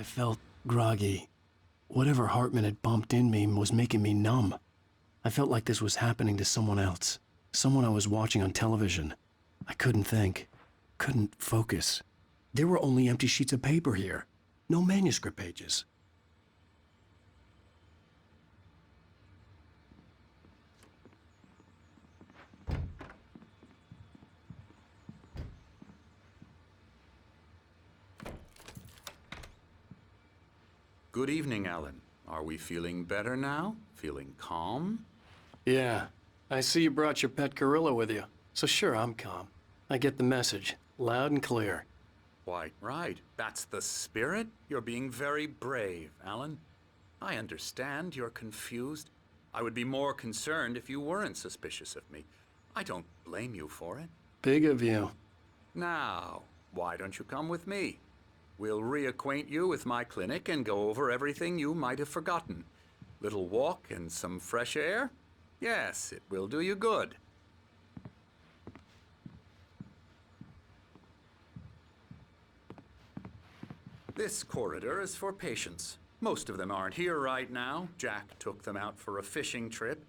I felt groggy. Whatever Hartman had bumped in me was making me numb. I felt like this was happening to someone else. Someone I was watching on television. I couldn't think. Couldn't focus. There were only empty sheets of paper here. No manuscript pages. Good evening, Alan. Are we feeling better now? Feeling calm? Yeah. I see you brought your pet gorilla with you. So sure, I'm calm. I get the message. Loud and clear. Why, right. That's the spirit. You're being very brave, Alan. I understand you're confused. I would be more concerned if you weren't suspicious of me. I don't blame you for it. Big of you. Now, why don't you come with me? We'll reacquaint you with my clinic and go over everything you might have forgotten. Little walk and some fresh air? Yes, it will do you good. This corridor is for patients. Most of them aren't here right now. Jack took them out for a fishing trip,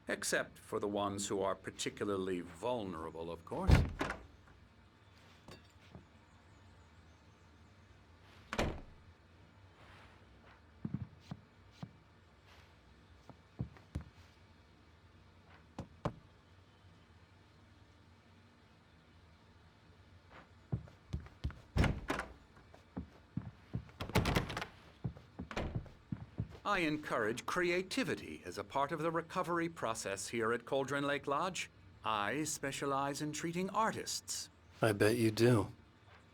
except for the ones who are particularly vulnerable, of course. I encourage creativity as a part of the recovery process here at Cauldron Lake Lodge. I specialize in treating artists. I bet you do.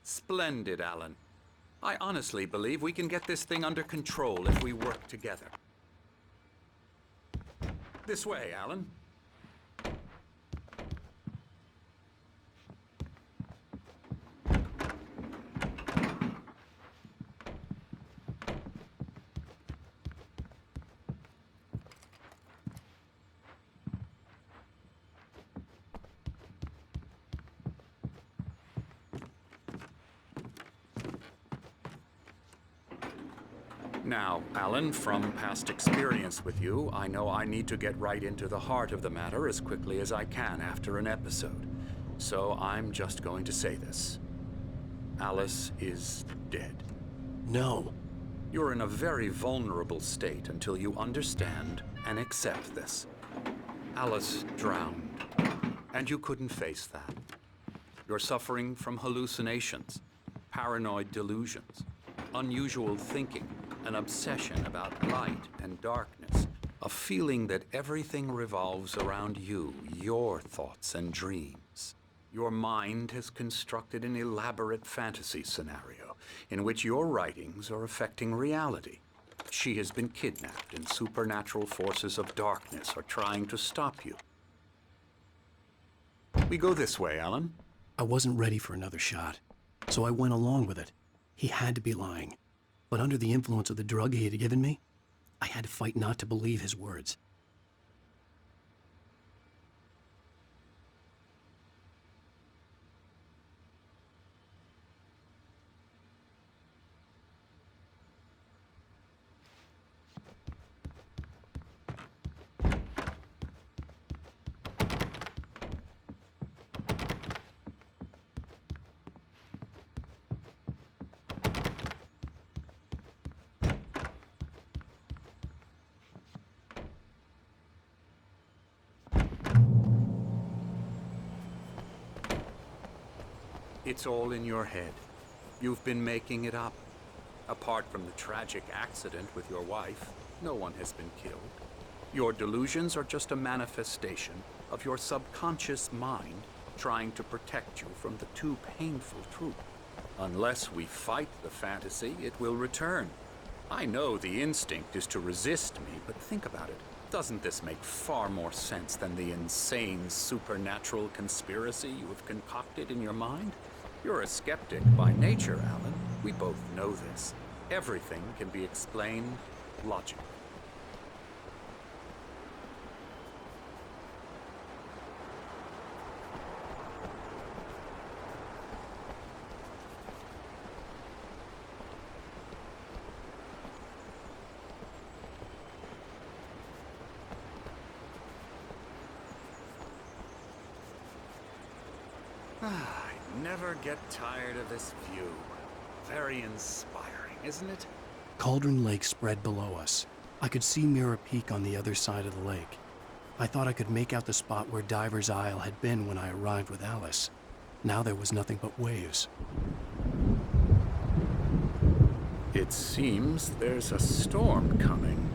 Splendid, Alan. I honestly believe we can get this thing under control if we work together. This way, Alan. Now, Alan, from past experience with you, I know I need to get right into the heart of the matter as quickly as I can after an episode. So I'm just going to say this. Alice is dead. No. You're in a very vulnerable state until you understand and accept this. Alice drowned, and you couldn't face that. You're suffering from hallucinations, paranoid delusions, unusual thinking, an obsession about light and darkness, a feeling that everything revolves around you, your thoughts and dreams. Your mind has constructed an elaborate fantasy scenario in which your writings are affecting reality. She has been kidnapped and supernatural forces of darkness are trying to stop you. We go this way, Alan. I wasn't ready for another shot, so I went along with it. He had to be lying. But under the influence of the drug he had given me, I had to fight not to believe his words. It's all in your head. You've been making it up. Apart from the tragic accident with your wife, no one has been killed. Your delusions are just a manifestation of your subconscious mind trying to protect you from the too painful truth. Unless we fight the fantasy, it will return. I know the instinct is to resist me, but think about it. Doesn't this make far more sense than the insane supernatural conspiracy you have concocted in your mind? You're a skeptic by nature, Alan. We both know this. Everything can be explained logically. I never get tired of this view. Very inspiring, isn't it? Cauldron Lake spread below us. I could see Mirror Peak on the other side of the lake. I thought I could make out the spot where Diver's Isle had been when I arrived with Alice. Now there was nothing but waves. It seems there's a storm coming.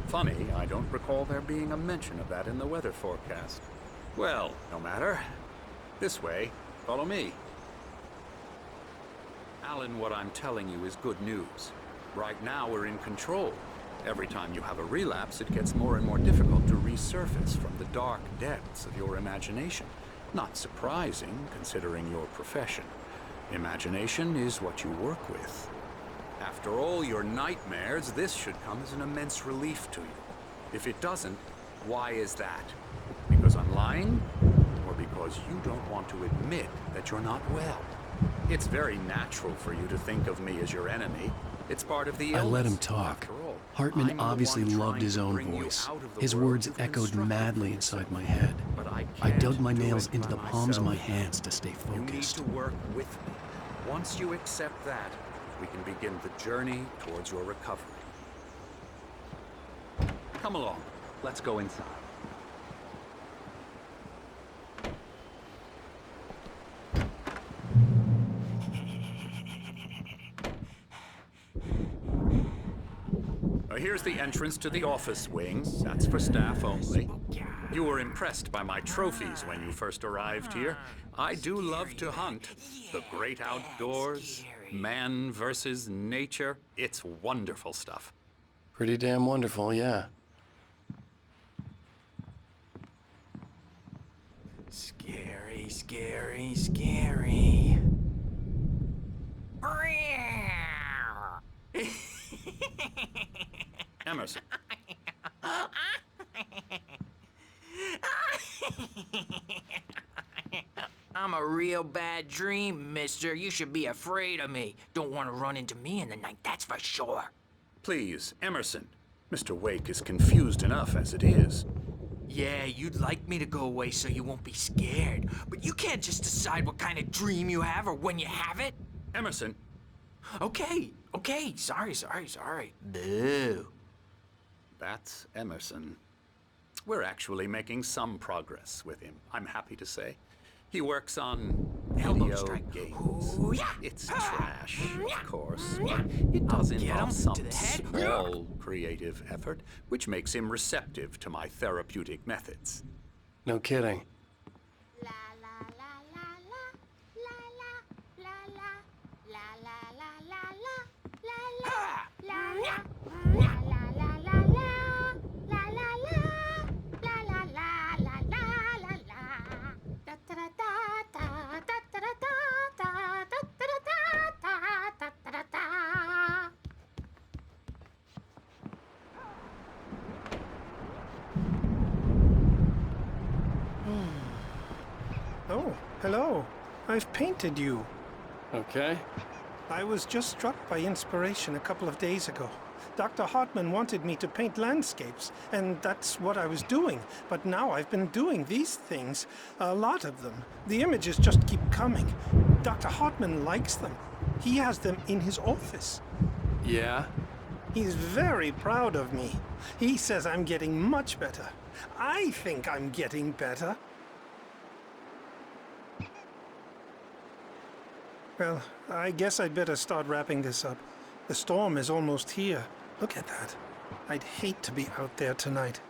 Funny, I don't recall there being a mention of that in the weather forecast. Well, no matter. This way. Follow me. Alan, what I'm telling you is good news. Right now we're in control. Every time you have a relapse, it gets more and more difficult to resurface from the dark depths of your imagination. Not surprising, considering your profession. Imagination is what you work with. After all your nightmares, this should come as an immense relief to you. If it doesn't, why is that? Because I'm lying? Or because you don't want to admit that you're not well? It's very natural for you to think of me as your enemy. It's part of the illness. I let him talk. Hartman obviously loved his own voice. His words echoed madly inside my head. I dug my nails into the palms of my hands to stay focused. You need to work with me. Once you accept that, we can begin the journey towards your recovery. Come along. Let's go inside. Here's the entrance to the office wing. That's for staff only. You were impressed by my trophies when you first arrived here. I do love to hunt. The great outdoors, man versus nature. It's wonderful stuff. Pretty damn wonderful, yeah. Scary, scary, scary. Emerson. I'm a real bad dream, mister. You should be afraid of me. Don't want to run into me in the night, that's for sure. Please, Emerson. Mr. Wake is confused enough as it is. Yeah, you'd like me to go away so you won't be scared. But you can't just decide what kind of dream you have or when you have it. Emerson. Okay. Sorry. Boo. That's Emerson. We're actually making some progress with him, I'm happy to say. He works on Elbow video strike. games. Ooh, yeah. It's trash, of course, but it does Get involve him some to the head. small creative effort, which makes him receptive to my therapeutic methods. No kidding. La la la la la la la la la la la la la la la la Oh, hello. I've painted you. Okay. I was just struck by inspiration a couple of days ago. Dr. Hartman wanted me to paint landscapes, and that's what I was doing. But now I've been doing these things, a lot of them. The images just keep coming. Dr. Hartman likes them. He has them in his office. Yeah? He's very proud of me. He says I'm getting much better. I think I'm getting better. Well, I guess I'd better start wrapping this up. The storm is almost here. Look at that. I'd hate to be out there tonight.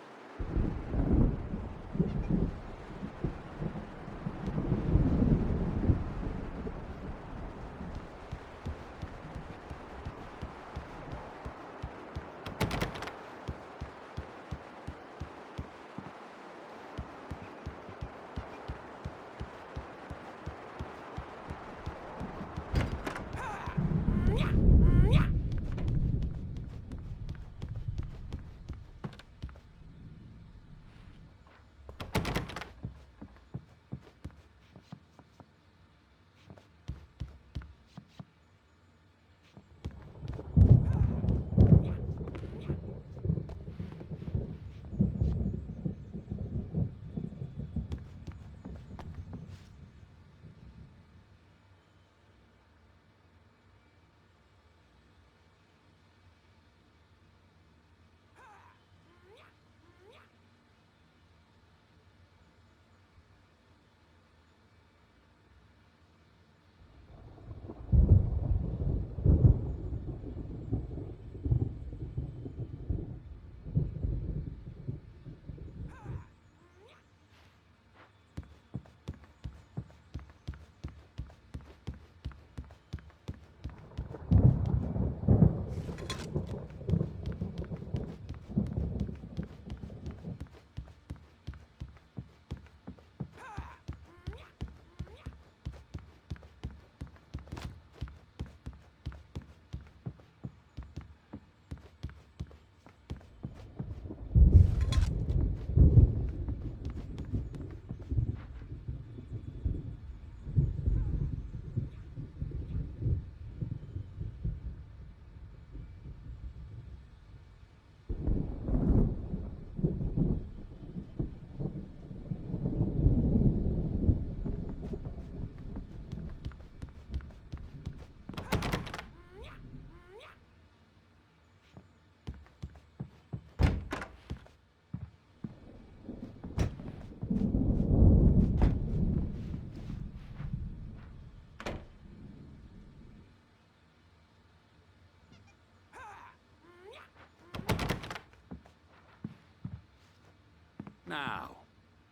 Now,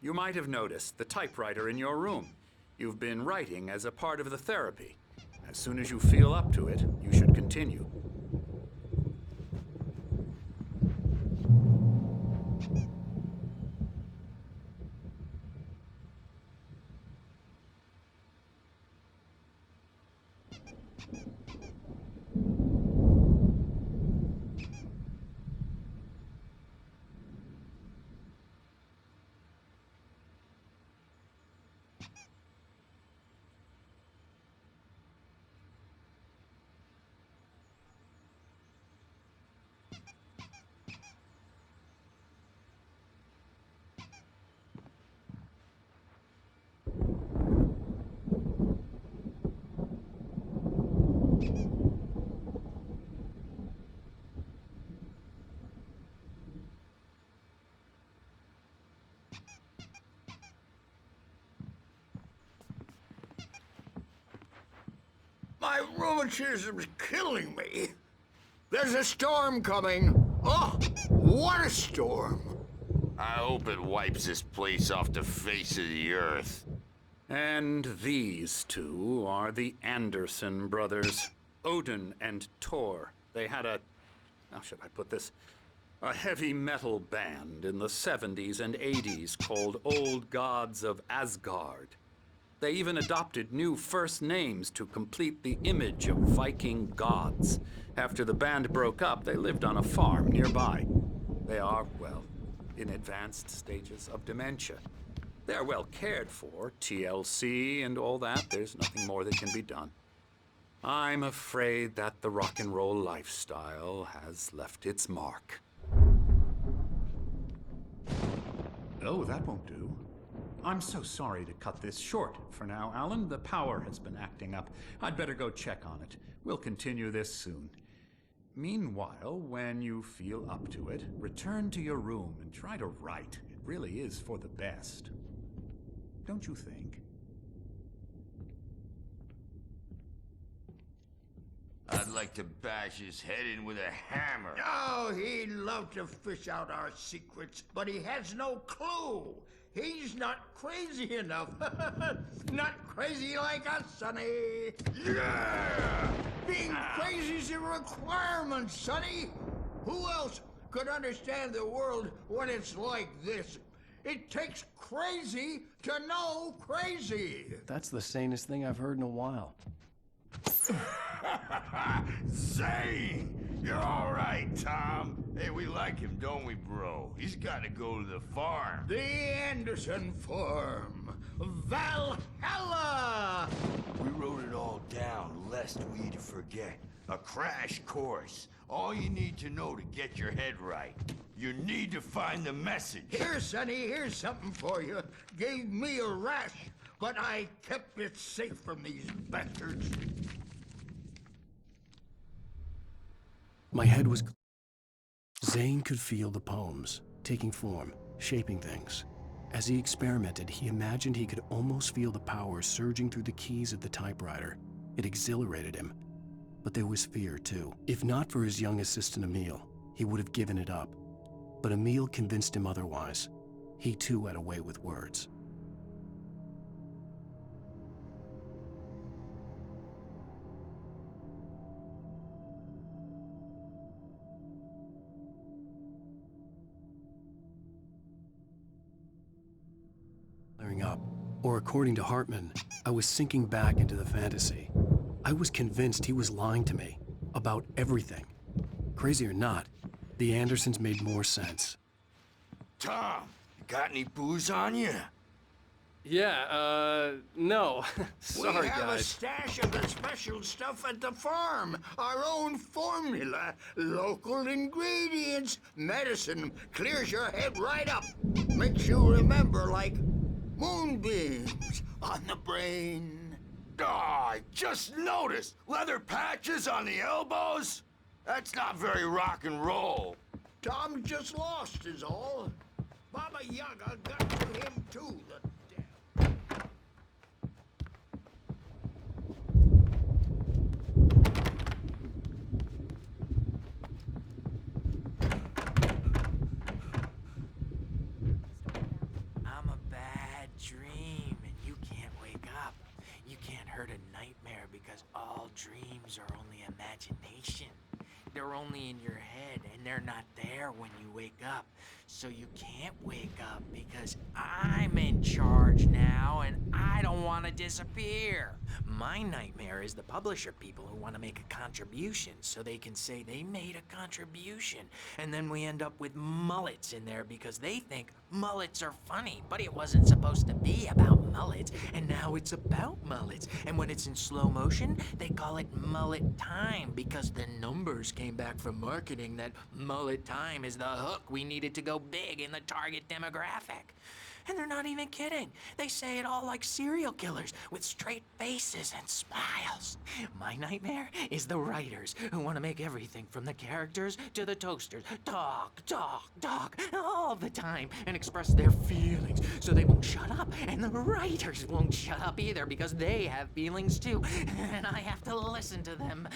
you might have noticed the typewriter in your room. You've been writing as a part of the therapy. As soon as you feel up to it, you should continue. My rheumatism's killing me. There's a storm coming. Oh, what a storm. I hope it wipes this place off the face of the earth. And these two are the Anderson brothers, Odin and Thor. They had how should I put this? A heavy metal band in the 70s and 80s called Old Gods of Asgard. They even adopted new first names to complete the image of Viking gods. After the band broke up, they lived on a farm nearby. They are, well, in advanced stages of dementia. They're well cared for, TLC and all that. There's nothing more that can be done. I'm afraid that the rock and roll lifestyle has left its mark. Oh, that won't do. I'm so sorry to cut this short for now, Alan. The power has been acting up. I'd better go check on it. We'll continue this soon. Meanwhile, when you feel up to it, return to your room and try to write. It really is for the best. Don't you think? I'd like to bash his head in with a hammer. Oh, he'd love to fish out our secrets, but he has no clue. He's not crazy enough. Not crazy like us, Sonny. Yeah! Being crazy's a requirement, Sonny. Who else could understand the world when it's like this? It takes crazy to know crazy. That's the sanest thing I've heard in a while. Zane! You're all right, Tom. Hey, we like him, don't we, bro? He's got to go to the farm. The Anderson Farm. Valhalla! We wrote it all down, lest we'd forget. A crash course. All you need to know to get your head right. You need to find the message. Here, Sonny, here's something for you. Gave me a rash, but I kept it safe from these bastards. My head was... Zane could feel the poems, taking form, shaping things. As he experimented, he imagined he could almost feel the power surging through the keys of the typewriter. It exhilarated him. But there was fear, too. If not for his young assistant Emil, he would have given it up. But Emil convinced him otherwise. He too had a way with words. Up, or according to Hartman, I was sinking back into the fantasy. I was convinced he was lying to me about everything. Crazy or not, the Andersons made more sense. Tom, you got any booze on you? Yeah, no. Sorry, we have guys. a stash of the special stuff at the farm. Our own formula. Local ingredients. Medicine clears your head right up. Makes you remember like moonbeams on the brain. Oh, I just noticed. Leather patches on the elbows? That's not very rock and roll. Tom just lost is all. Baba Yaga got to him too, the damn. they're only in your head and they're not there when you wake up. So you can't wake up because I'm in charge now and I don't want to disappear. My nightmare is the publisher people who want to make a contribution so they can say they made a contribution. And then we end up with mullets in there because they think mullets are funny, but it wasn't supposed to be about mullets, and now it's about mullets. And when it's in slow motion, they call it mullet time because the numbers came back from marketing that mullet time is the hook we needed to go big in the target demographic. And they're not even kidding. They say it all like serial killers with straight faces and smiles. My nightmare is the writers who want to make everything from the characters to the toasters talk all the time and express their feelings so they won't shut up. And the writers won't shut up either because they have feelings too. And I have to listen to them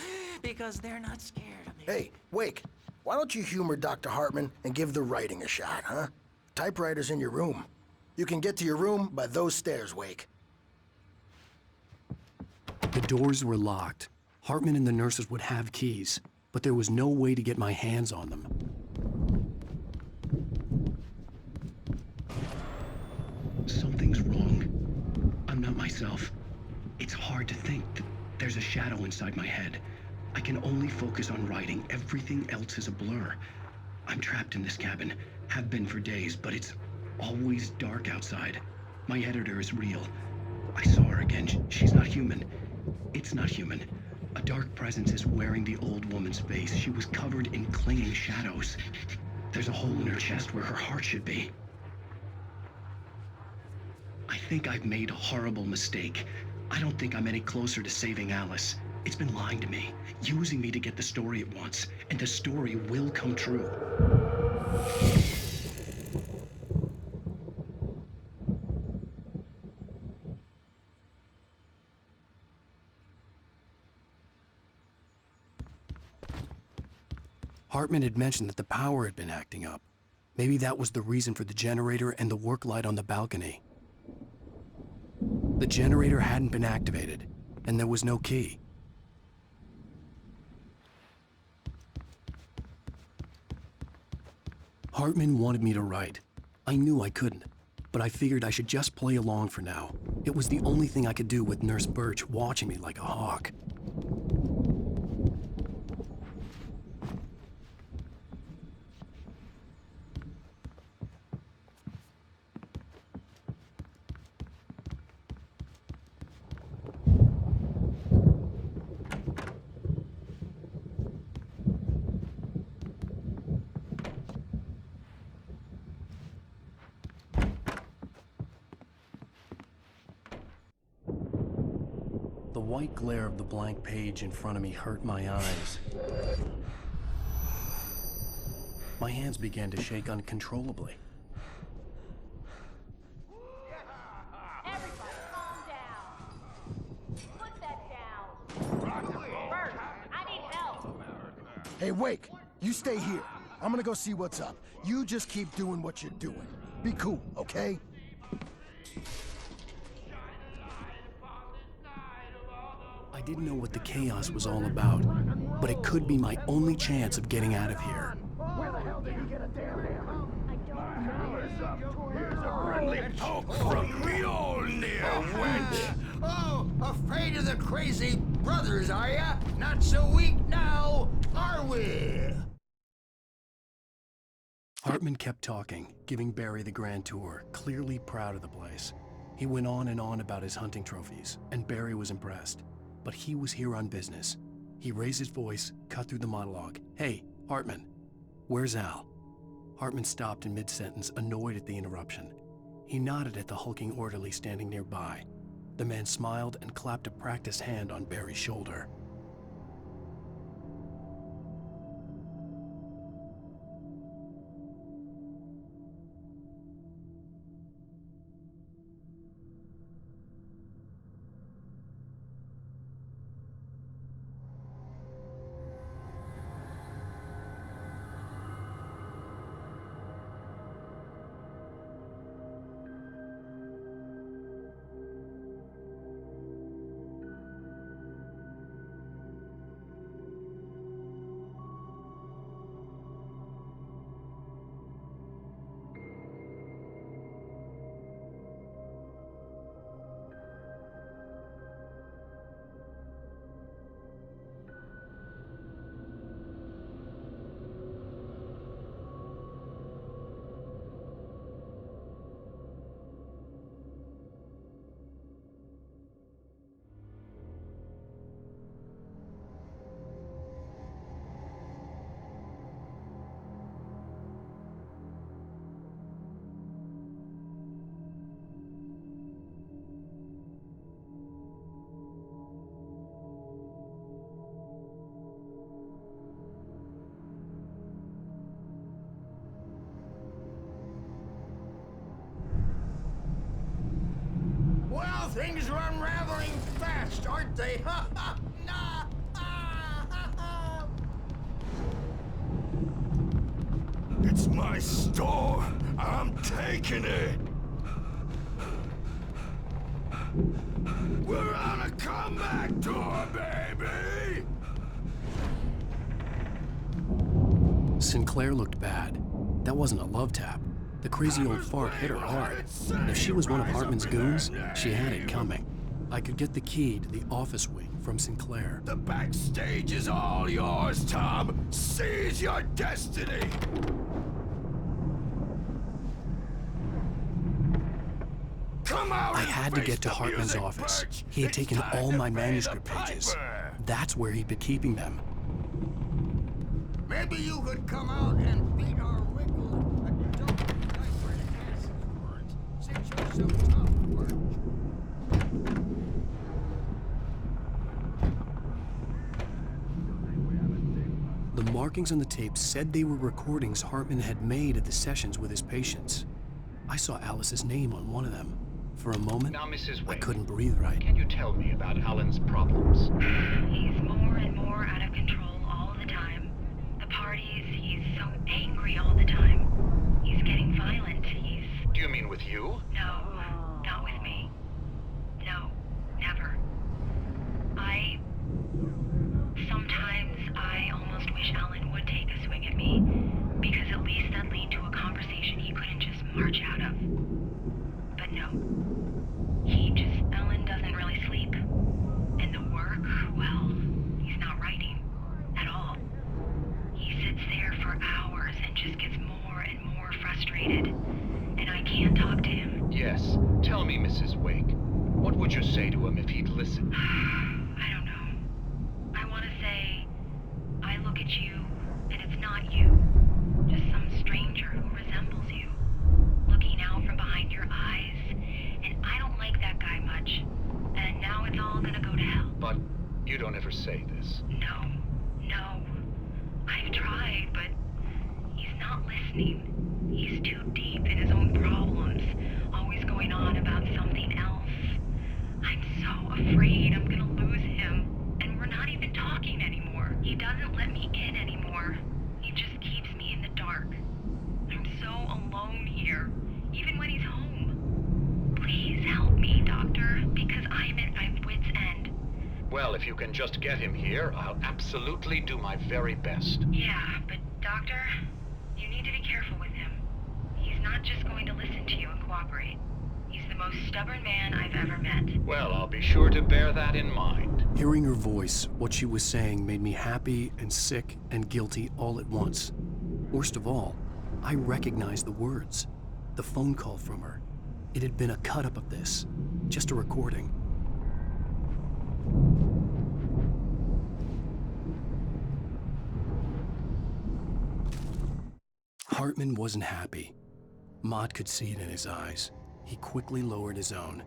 because they're not scared of me. Hey, Wake, why don't you humor Dr. Hartman and give the writing a shot, huh? Typewriter's in your room. You can get to your room by those stairs, Wake. The doors were locked. Hartman and the nurses would have keys, but there was no way to get my hands on them. Something's wrong. I'm not myself. It's hard to think that there's a shadow inside my head. I can only focus on writing. Everything else is a blur. I'm trapped in this cabin, have been for days, but it's always dark outside. My editor is real. I saw her again. She's not human. It's not human. A dark presence is wearing the old woman's face. She was covered in clinging shadows. There's a hole in her chest where her heart should be. I think I've made a horrible mistake. I don't think I'm any closer to saving Alice. It's been lying to me, using me to get the story it wants, and the story will come true. Hartman had mentioned that the power had been acting up. Maybe that was the reason for the generator and the work light on the balcony. The generator hadn't been activated, and there was no key. Hartman wanted me to write. I knew I couldn't, but I figured I should just play along for now. It was the only thing I could do with Nurse Birch watching me like a hawk. The white glare of the blank page in front of me hurt my eyes. My hands began to shake uncontrollably. Everybody, calm down. Put that down. Bert, I need help. Hey, Wake, you stay here. I'm gonna go see what's up. You just keep doing what you're doing. Be cool, okay? I didn't know what the chaos was all about, but it could be my only chance of getting out of here. Where the hell did he get a damn hammer? From Mjolnir, wench! Oh, afraid of the crazy brothers, are ya? Not so weak now, are we? Hartman kept talking, giving Barry the grand tour, clearly proud of the place. He went on and on about his hunting trophies, and Barry was impressed. But he was here on business. He raised his voice, cut through the monologue. Hey, Hartman, where's Al? Hartman stopped in mid-sentence, annoyed at the interruption. He nodded at the hulking orderly standing nearby. The man smiled and clapped a practiced hand on Barry's shoulder. aren't they? Ha ha! Nah! Ah, ha, ha. It's my store. I'm taking it. We're on a comeback tour, baby! Sinclair looked bad. That wasn't a love tap. The crazy old fart hit her hard. If she was one of Hartman's goons, she had it coming. I could get the key to the office wing from Sinclair. The backstage is all yours, Tom. Seize your destiny. Come out I and had to face get to the Hartman's music, office. Birch. He had It's taken time all to my pay the manuscript pages. piper. That's where he'd been keeping them. Maybe you could come out and beat our wrinkled, adult, diapered asses for it. Sit yourself up, Birch. The markings on the tape said they were recordings Hartman had made at the sessions with his patients. I saw Alice's name on one of them. For a moment, Now, Mrs. I Wake, couldn't breathe right. can you tell me about Alan's problems? He's more and more out of control all the time. The parties, he's so angry all the time. He's getting violent. Do you mean with you? No, not with me. No, never. Sometimes I almost wish Alan would take a swing at me, because at least that'd lead to a conversation he couldn't just march out of. But no. Alan doesn't really sleep. And the work, well, he's not writing at all. He sits there for hours and just gets more and more frustrated. And I can't talk to him. Yes. Tell me, Mrs. Wake. What would you say to him if he'd listen? I don't know. I want to say, I look at you, and it's not you. Just some stranger who resembles you. Looking out from behind your eyes. And I don't like that guy much. And now it's all gonna go to hell. But you don't ever say this. No. I've tried, but he's not listening. He's too deep in his own problems, always going on about something else. I'm so afraid I'm gonna lose him, and we're not even talking anymore. He doesn't let me in anymore. He just keeps me in the dark. I'm so alone here, even when he's home. Please help me, Doctor, because I'm at my wit's end. Well, if you can just get him here, I'll absolutely do my very best. Yeah, but Doctor, you need to be careful with him. He's not just going to listen to you and cooperate. He's the most stubborn man I've ever met. Well, I'll be sure to bear that in mind. Hearing her voice, what she was saying made me happy and sick and guilty all at once. Worst of all, I recognized the words. The phone call from her. It had been a cut-up of this. Just a recording. Hartman wasn't happy. Maud could see it in his eyes. He quickly lowered his own.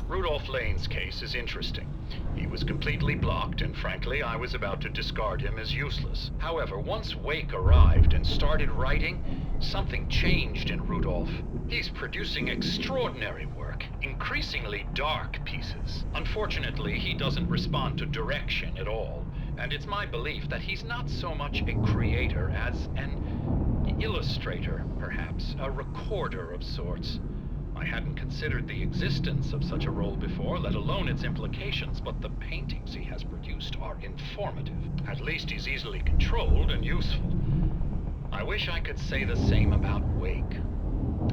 Rudolph Lane's case is interesting. He was completely blocked, and frankly, I was about to discard him as useless. However, once Wake arrived and started writing, something changed in Rudolph. He's producing extraordinary work, increasingly dark pieces. Unfortunately, he doesn't respond to direction at all, and it's my belief that he's not so much a creator as an illustrator, perhaps, a recorder of sorts. I hadn't considered the existence of such a role before, let alone its implications, but the paintings he has produced are informative. At least he's easily controlled and useful. I wish I could say the same about Wake.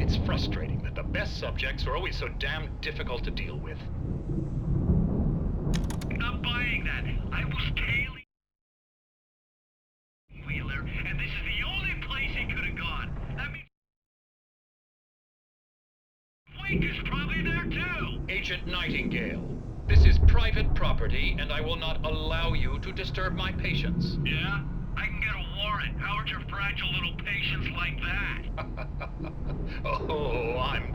It's frustrating that the best subjects are always so damn difficult to deal with. Not buying that. I was tailing Wheeler, and this is the only place he could have gone. That means Wake is probably there too. Agent Nightingale, this is private property, and I will not allow you to disturb my patients. Yeah? I can get a warrant. Howard your fragile little patients like that? Oh, I'm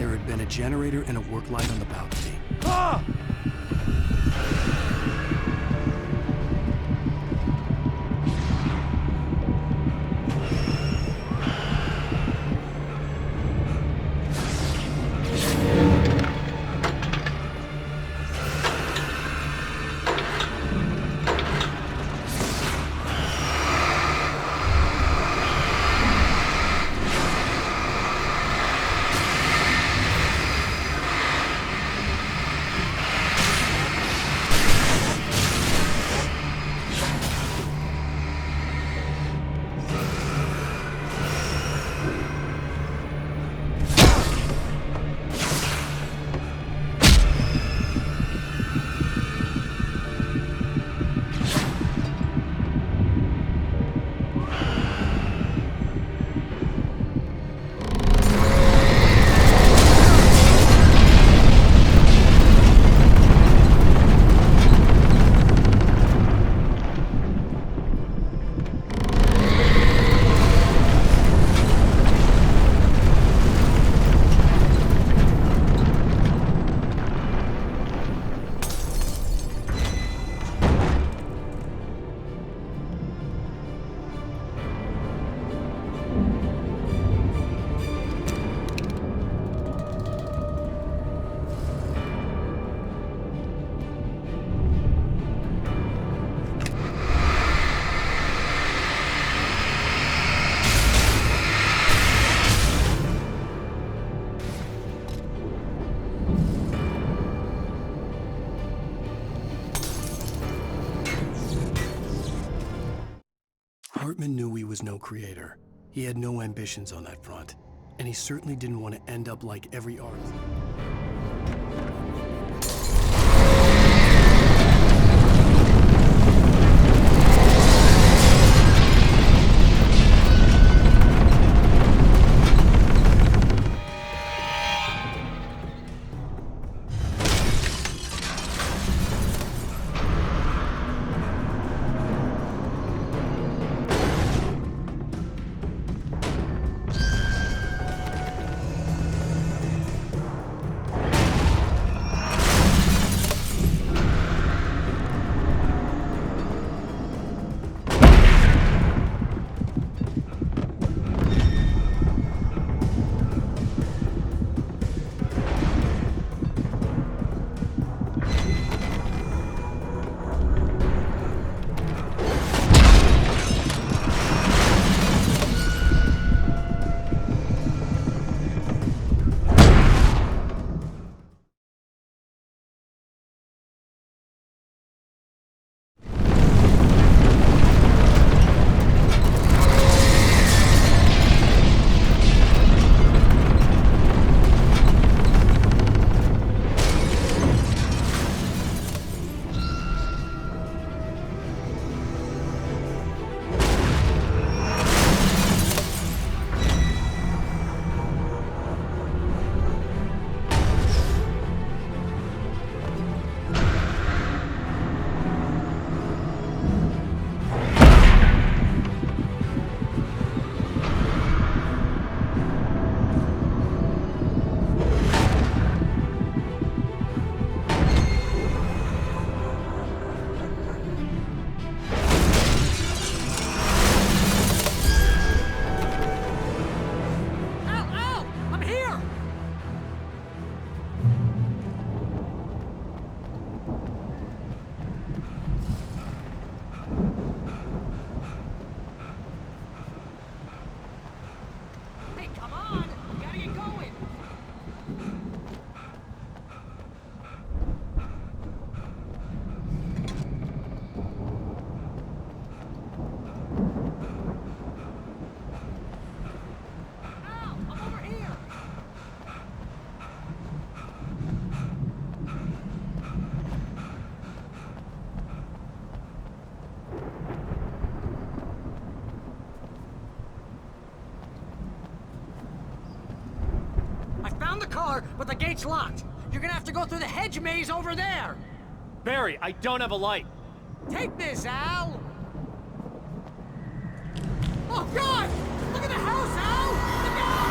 There had been a generator and a work light on the balcony. Ah! Hartman knew he was no creator. He had no ambitions on that front. And he certainly didn't want to end up like every artist. Found the car, but the gate's locked. You're gonna have to go through the hedge maze over there. Barry, I don't have a light. Take this, Al. Oh, God! Look at the house, Al! Look out!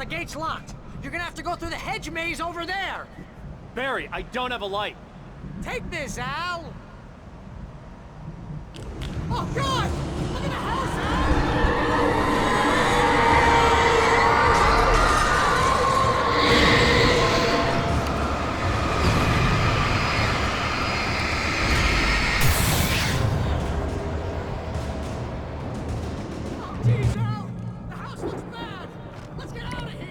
the gate's locked. You're gonna have to go through the hedge maze over there. Barry, I don't have a light. Take this, Al. Oh, God! Look at the house, Jeez, Al! The house looks bad! Let's get out of here!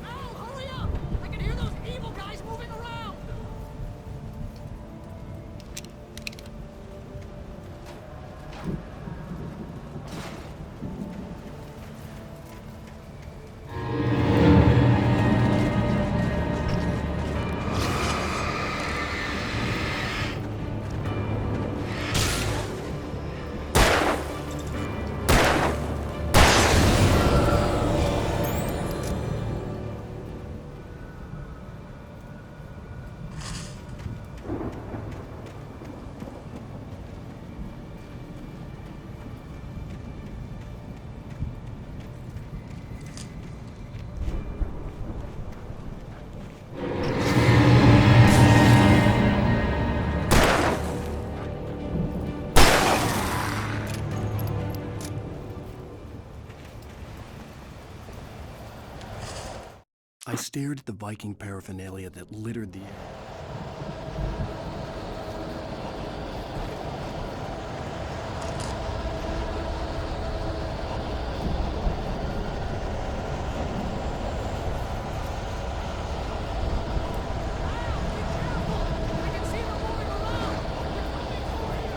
Al, hurry up! I can hear those evil guys moving around! I stared at the Viking paraphernalia that littered the air. I can see them moving around! They're coming for you!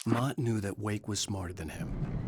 Mott knew that Wake was smarter than him.